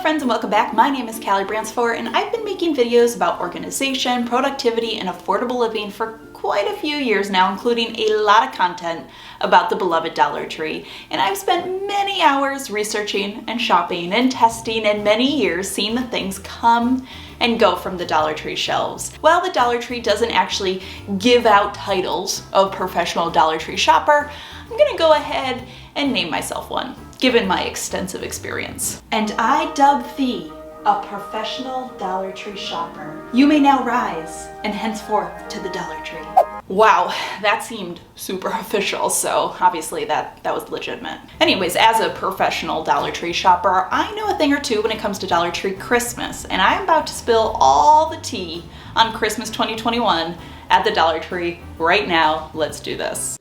friends, and welcome back. My name is Kallie Branciforte, and I've been making videos about organization, productivity, and affordable living for quite a few years now, including a lot of content about the beloved Dollar Tree. And I've spent many hours researching and shopping and testing, and many years seeing the things come and go from the Dollar Tree shelves. While the Dollar Tree doesn't actually give out titles of professional Dollar Tree shopper, I'm gonna go ahead and name myself one, given my extensive experience. And I dub thee a professional Dollar Tree shopper. You may now rise, and henceforth to the Dollar Tree. Wow, that seemed super official, so obviously that was legitimate. Anyways, as a professional Dollar Tree shopper, I know a thing or two when it comes to Dollar Tree Christmas, and I'm about to spill all the tea on Christmas 2021 at the Dollar Tree right now. Let's do this.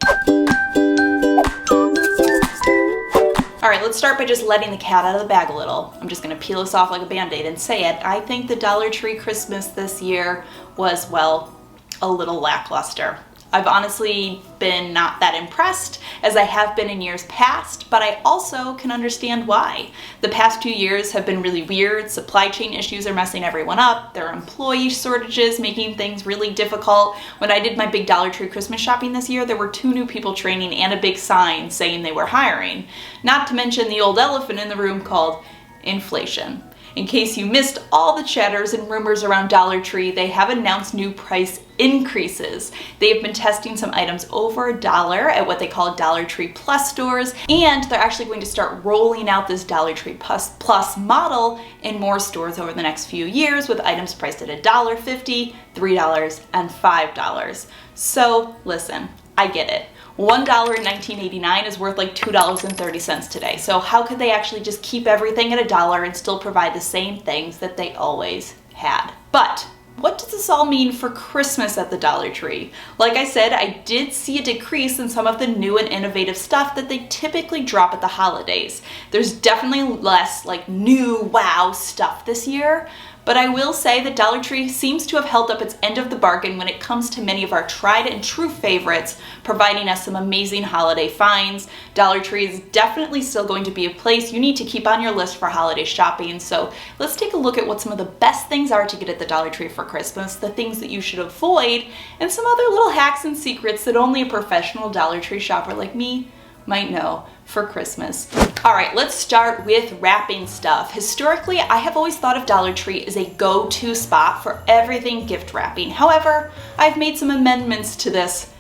All right, let's start by just letting the cat out of the bag a little. I'm just gonna peel this off like a Band-Aid and say it. I think the Dollar Tree Christmas this year was, well, a little lackluster. I've honestly been not that impressed as I have been in years past, but I also can understand why. The past 2 years have been really weird. Supply chain issues are messing everyone up. There are employee shortages making things really difficult. When I did my big Dollar Tree Christmas shopping this year, there were 2 new people training and a big sign saying they were hiring. Not to mention the old elephant in the room called inflation. In case you missed all the chatters and rumors around Dollar Tree, they have announced new price increases. They have been testing some items over $1 at what they call Dollar Tree Plus stores, and they're actually going to start rolling out this Dollar Tree Plus model in more stores over the next few years with items priced at $1.50, $3, and $5. So listen, I get it. $1 in 1989 is worth like $2.30 today. So how could they actually just keep everything at $1 and still provide the same things that they always had? But what does this all mean for Christmas at the Dollar Tree? Like I said, I did see a decrease in some of the new and innovative stuff that they typically drop at the holidays. There's definitely less like new wow stuff this year, but I will say that Dollar Tree seems to have held up its end of the bargain when it comes to many of our tried and true favorites, providing us some amazing holiday finds. Dollar Tree is definitely still going to be a place you need to keep on your list for holiday shopping, so let's take a look at what some of the best things are to get at the Dollar Tree for Christmas, the things that you should avoid, and some other little hacks and secrets that only a professional Dollar Tree shopper like me might know for Christmas. All right, let's start with wrapping stuff. Historically, I have always thought of Dollar Tree as a go-to spot for everything gift wrapping. However, I've made some amendments to this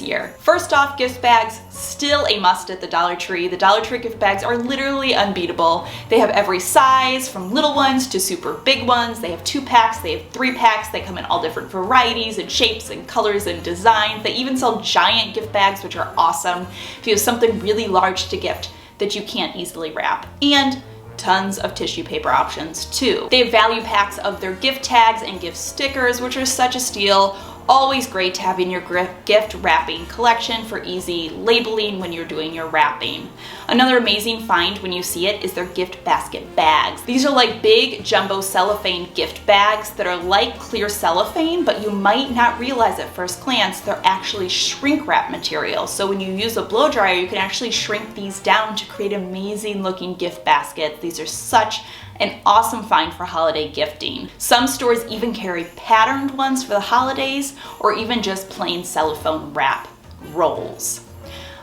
year. First off, gift bags, still a must at the Dollar Tree. The Dollar Tree gift bags are literally unbeatable. They have every size, from little ones to super big ones. They have 2-packs, they have 3-packs. They come in all different varieties and shapes and colors and designs. They even sell giant gift bags, which are awesome if you have something really large to gift that you can't easily wrap. And tons of tissue paper options too. They have value packs of their gift tags and gift stickers, which are such a steal. Always great to have in your gift wrapping collection for easy labeling when you're doing your wrapping. Another amazing find when you see it is their gift basket bags. These are like big jumbo cellophane gift bags that are like clear cellophane, but you might not realize at first glance they're actually shrink wrap material. So when you use a blow dryer, you can actually shrink these down to create amazing looking gift baskets. These are such an awesome find for holiday gifting. Some stores even carry patterned ones for the holidays, or even just plain cellophane wrap rolls.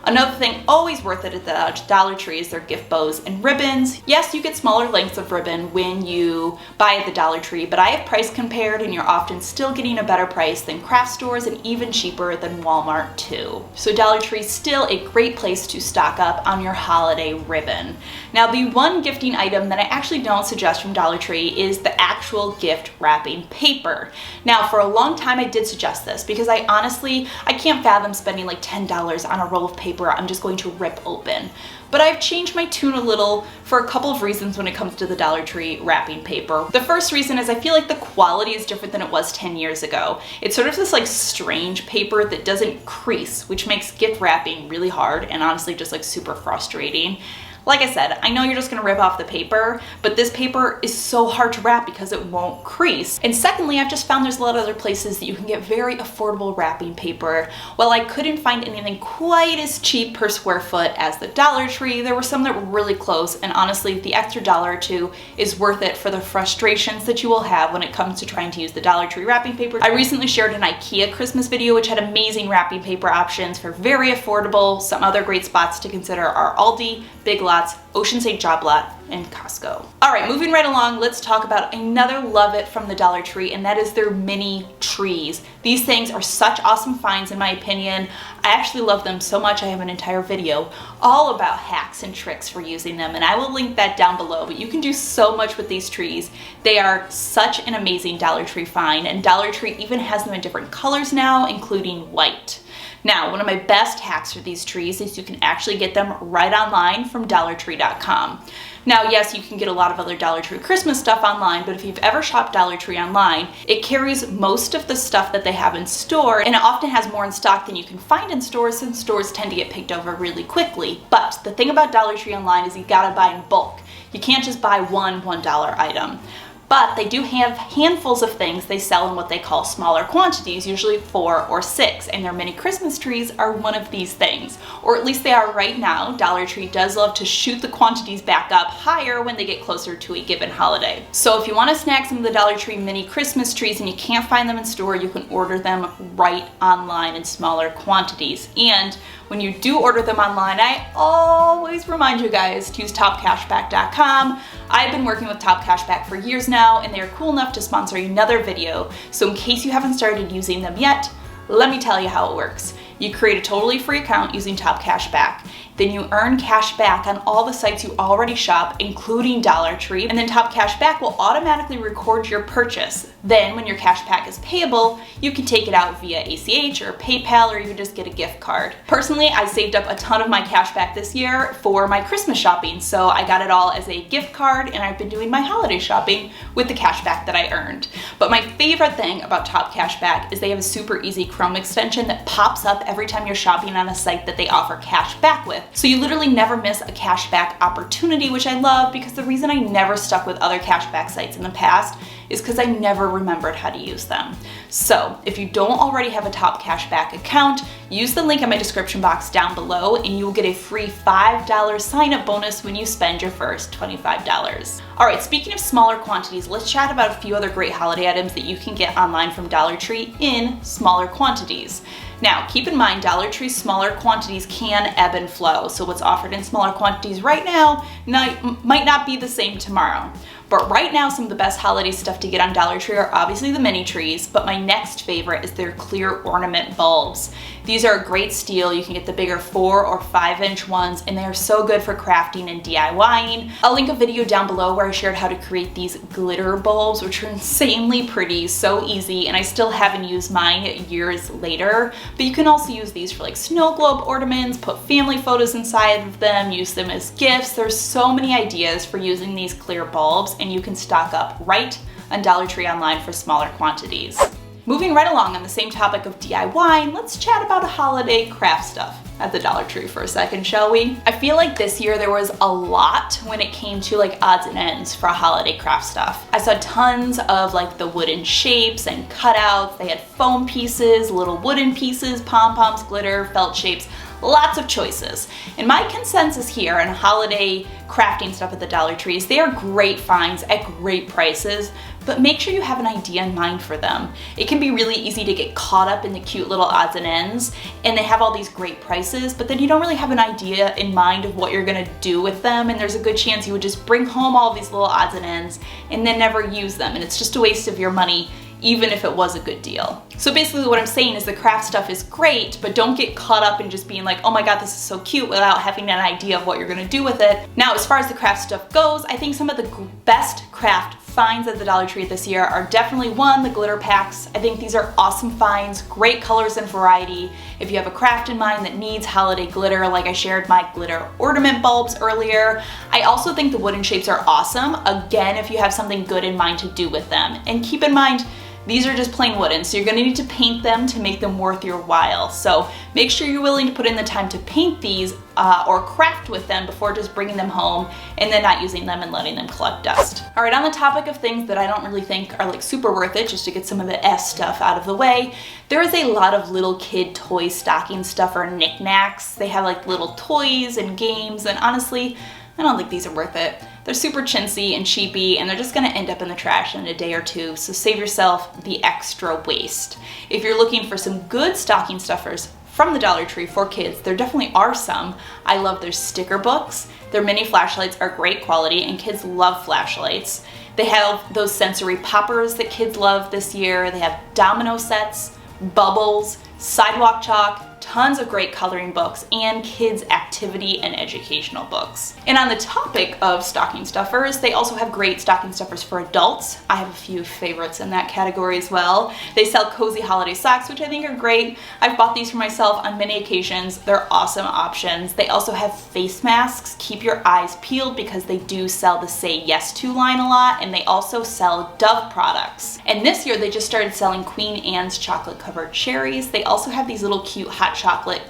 Another thing always worth it at the Dollar Tree is their gift bows and ribbons. Yes, you get smaller lengths of ribbon when you buy at the Dollar Tree, but I have price compared and you're often still getting a better price than craft stores and even cheaper than Walmart too. So Dollar Tree is still a great place to stock up on your holiday ribbon. Now, the one gifting item that I actually don't suggest from Dollar Tree is the actual gift wrapping paper. Now, for a long time I did suggest this because I can't fathom spending like $10 on a roll of paper I'm just going to rip open. But I've changed my tune a little for a couple of reasons when it comes to the Dollar Tree wrapping paper. The first reason is I feel like the quality is different than it was 10 years ago. It's sort of this like strange paper that doesn't crease, which makes gift wrapping really hard and honestly just like super frustrating. Like I said, I know you're just gonna rip off the paper, but this paper is so hard to wrap because it won't crease. And secondly, I've just found there's a lot of other places that you can get very affordable wrapping paper. While I couldn't find anything quite as cheap per square foot as the Dollar Tree, there were some that were really close, and honestly, the extra $1 or $2 is worth it for the frustrations that you will have when it comes to trying to use the Dollar Tree wrapping paper. I recently shared an IKEA Christmas video which had amazing wrapping paper options for very affordable. Some other great spots to consider are Aldi, Big Lots, Ocean State Job Lot, and Costco. All right, moving right along, let's talk about another love it from the Dollar Tree, and that is their mini trees. These things are such awesome finds in my opinion. I actually love them so much I have an entire video all about hacks and tricks for using them, and I will link that down below, but you can do so much with these trees. They are such an amazing Dollar Tree find, and Dollar Tree even has them in different colors now, including white. Now, one of my best hacks for these trees is you can actually get them right online from dollartree.com. Now, yes, you can get a lot of other Dollar Tree Christmas stuff online, but if you've ever shopped Dollar Tree online, it carries most of the stuff that they have in store, and it often has more in stock than you can find in stores, since stores tend to get picked over really quickly. But the thing about Dollar Tree online is you gotta buy in bulk. You can't just buy one $1 item. But they do have handfuls of things they sell in what they call smaller quantities, usually 4 or 6, and their mini Christmas trees are one of these things. Or at least they are right now. Dollar Tree does love to shoot the quantities back up higher when they get closer to a given holiday. So if you want to snag some of the Dollar Tree mini Christmas trees and you can't find them in store, you can order them right online in smaller quantities. And when you do order them online, I always remind you guys to use topcashback.com. I've been working with Top Cashback for years now, and they're cool enough to sponsor another video. So in case you haven't started using them yet, let me tell you how it works. You create a totally free account using Top Cashback. Then you earn cash back on all the sites you already shop, including Dollar Tree, and then Top Cashback will automatically record your purchase. Then when your cash back is payable, you can take it out via ACH or PayPal, or even just get a gift card. Personally, I saved up a ton of my cash back this year for my Christmas shopping, so I got it all as a gift card, and I've been doing my holiday shopping with the cash back that I earned. But my favorite thing about Top Cashback is they have a super easy Chrome extension that pops up every time you're shopping on a site that they offer cash back with. So you literally never miss a cashback opportunity, which I love, because the reason I never stuck with other cashback sites in the past is because I never remembered how to use them. So if you don't already have a Top Cashback account, use the link in my description box down below and you will get a free $5 sign-up bonus when you spend your first $25. All right, speaking of smaller quantities, let's chat about a few other great holiday items that you can get online from Dollar Tree in smaller quantities. Now, keep in mind, Dollar Tree's smaller quantities can ebb and flow, so what's offered in smaller quantities right now might not be the same tomorrow. But right now, some of the best holiday stuff to get on Dollar Tree are obviously the mini trees, but my next favorite is their clear ornament bulbs. These are a great steal. You can get the bigger 4 or 5 inch ones, and they are so good for crafting and DIYing. I'll link a video down below where I shared how to create these glitter bulbs, which are insanely pretty, so easy, and I still haven't used mine years later. But you can also use these for like snow globe ornaments, put family photos inside of them, use them as gifts. There's so many ideas for using these clear bulbs, and you can stock up right on Dollar Tree online for smaller quantities. Moving right along on the same topic of DIY, let's chat about holiday craft stuff at the Dollar Tree for a second, shall we? I feel like this year there was a lot when it came to like odds and ends for holiday craft stuff. I saw tons of like the wooden shapes and cutouts. They had foam pieces, little wooden pieces, pom-poms, glitter, felt shapes, lots of choices. And my consensus here on holiday crafting stuff at the Dollar Tree is they are great finds at great prices, but make sure you have an idea in mind for them. It can be really easy to get caught up in the cute little odds and ends, and they have all these great prices, but then you don't really have an idea in mind of what you're gonna do with them, and there's a good chance you would just bring home all these little odds and ends and then never use them, and it's just a waste of your money, even if it was a good deal. So basically what I'm saying is the craft stuff is great, but don't get caught up in just being like, oh my god, this is so cute, without having an idea of what you're gonna do with it. Now, as far as the craft stuff goes, I think some of the best craft finds at the Dollar Tree this year are definitely, one, the glitter packs. I think these are awesome finds, great colors and variety. If you have a craft in mind that needs holiday glitter, like I shared my glitter ornament bulbs earlier. I also think the wooden shapes are awesome, again, if you have something good in mind to do with them. And keep in mind, These are just plain wooden, so you're gonna need to paint them to make them worth your while. So make sure you're willing to put in the time to paint these or craft with them before just bringing them home and then not using them and letting them collect dust. All right, on the topic of things that I don't really think are like super worth it, just to get some of the S stuff out of the way, there is a lot of little kid toy stocking stuffer knickknacks. They have like little toys and games, and honestly, I don't think these are worth it. They're super chintzy and cheapy, and they're just gonna end up in the trash in a day or two, so save yourself the extra waste. If you're looking for some good stocking stuffers from the Dollar Tree for kids, there definitely are some. I love their sticker books. Their mini flashlights are great quality, and kids love flashlights. They have those sensory poppers that kids love this year. They have domino sets, bubbles, sidewalk chalk, tons of great coloring books, and kids activity and educational books. And on the topic of stocking stuffers, they also have great stocking stuffers for adults. I have a few favorites in that category as well. They sell cozy holiday socks, which I think are great. I've bought these for myself on many occasions. They're awesome options. They also have face masks. Keep your eyes peeled because they do sell the Say Yes To line a lot, and they also sell Dove products. And this year they just started selling Queen Anne's chocolate covered cherries. They also have these little cute hot chocolate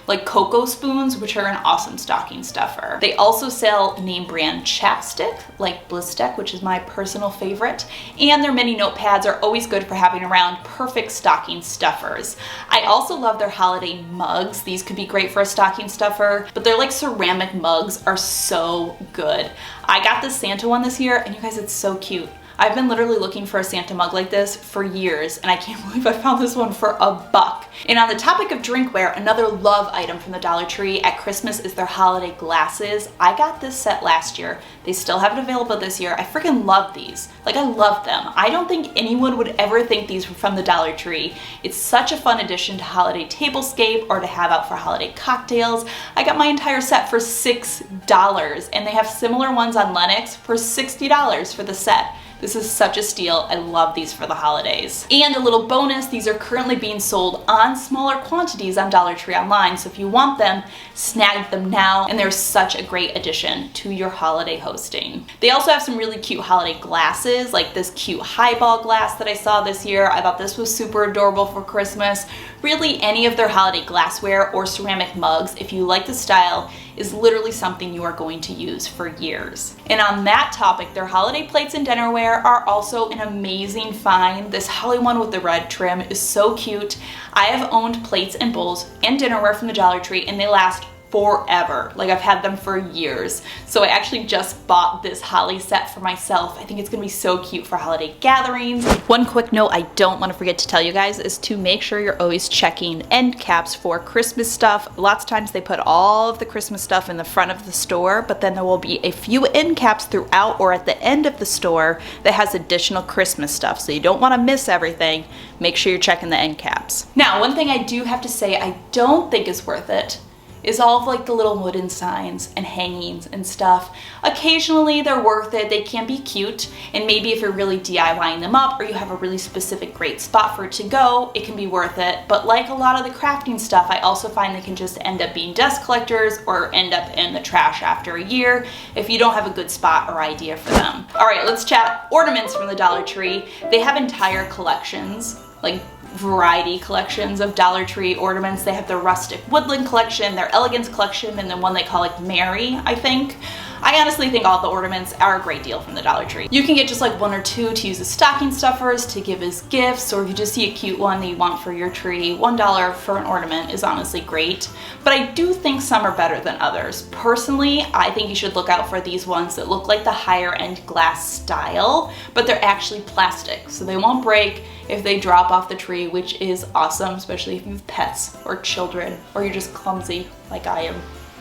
like cocoa spoons, which are an awesome stocking stuffer. They also sell name brand chapstick like Blisteck, which is my personal favorite, and their mini notepads are always good for having around, perfect stocking stuffers. I also love their holiday mugs. These could be great for a stocking stuffer, but they're like ceramic mugs are so good. I got this Santa one this year, and you guys, it's so cute. I've been literally looking for a Santa mug like this for years, and I can't believe I found this one for $1. And on the topic of drinkware, another love item from the Dollar Tree at Christmas is their holiday glasses. I got this set last year. They still have it available this year. I freaking love these. Like, I love them. I don't think anyone would ever think these were from the Dollar Tree. It's such a fun addition to holiday tablescape or to have out for holiday cocktails. I got my entire set for $6, and they have similar ones on Lenox for $60 for the set. This is such a steal. I love these for the holidays. And a little bonus, these are currently being sold on smaller quantities on Dollar Tree online, so if you want them, snag them now, and they're such a great addition to your holiday hosting. They also have some really cute holiday glasses, like this cute highball glass that I saw this year. I thought this was super adorable for Christmas. Really, any of their holiday glassware or ceramic mugs, if you like the style, is literally something you are going to use for years. And on that topic, their holiday plates and dinnerware are also an amazing find. This holly one with the red trim is so cute. I have owned plates and bowls and dinnerware from the Dollar Tree, and they last forever. Like, I've had them for years. So I actually just bought this holly set for myself. I think it's gonna be so cute for holiday gatherings. One quick note I don't want to forget to tell you guys is to make sure you're always checking end caps for Christmas stuff. Lots of times they put all of the Christmas stuff in the front of the store, but then there will be a few end caps throughout or at the end of the store that has additional Christmas stuff. So you don't want to miss everything. Make sure you're checking the end caps. Now, one thing I do have to say I don't think is worth it is all of like the little wooden signs and hangings and stuff. Occasionally they're worth it, they can be cute, and maybe if you're really DIYing them up or you have a really specific great spot for it to go, it can be worth it. But like a lot of the crafting stuff, I also find they can just end up being dust collectors or end up in the trash after a year if you don't have a good spot or idea for them. All right, let's chat ornaments from the Dollar Tree. They have entire collections, like variety collections of Dollar Tree ornaments. They have their rustic woodland collection, their elegance collection, and then one they call like Mary, I think. I honestly think all the ornaments are a great deal from the Dollar Tree. You can get just like one or two to use as stocking stuffers, to give as gifts, or if you just see a cute one that you want for your tree, $1 for an ornament is honestly great. But I do think some are better than others. Personally, I think you should look out for these ones that look like the higher end glass style, but they're actually plastic, so they won't break if they drop off the tree, which is awesome, especially if you have pets or children, or you're just clumsy like I am.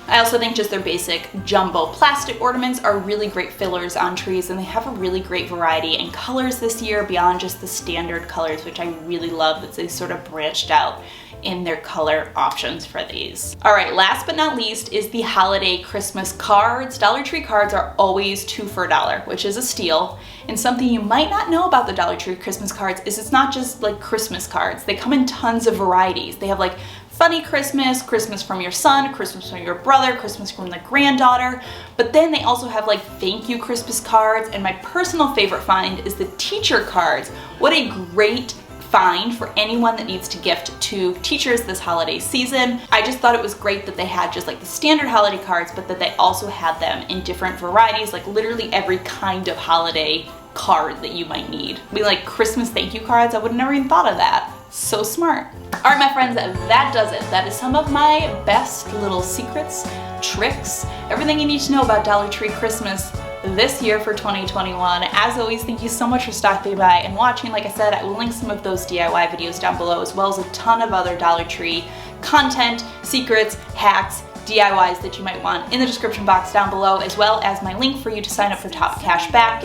I also think just their basic jumbo plastic ornaments are really great fillers on trees, and they have a really great variety in colors this year beyond just the standard colors, which I really love that they sort of branched out in their color options for these. All right, last but not least is the holiday Christmas cards. Dollar Tree cards are always 2 for $1, which is a steal. And something you might not know about the Dollar Tree Christmas cards is it's not just like Christmas cards. They come in tons of varieties. They have like funny Christmas, Christmas from your son, Christmas from your brother, Christmas from the granddaughter. But then they also have like thank you Christmas cards, and my personal favorite find is the teacher cards. What a great find for anyone that needs to gift to teachers this holiday season. I just thought it was great that they had just like the standard holiday cards, but that they also had them in different varieties, like literally every kind of holiday card that you might need. I mean, like Christmas thank you cards, I would have never even thought of that. So smart. All right, my friends, that does it. That is some of my best little secrets, tricks, everything you need to know about Dollar Tree Christmas this year for 2021. As always, thank you so much for stopping by and watching. Like I said, I will link some of those DIY videos down below, as well as a ton of other Dollar Tree content, secrets, hacks, DIYs that you might want in the description box down below, as well as my link for you to sign up for Top Cash Back.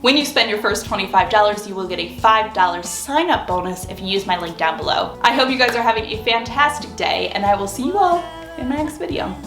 When you spend your first $25, you will get a $5 sign up bonus if you use my link down below. I hope you guys are having a fantastic day, and I will see you all in my next video.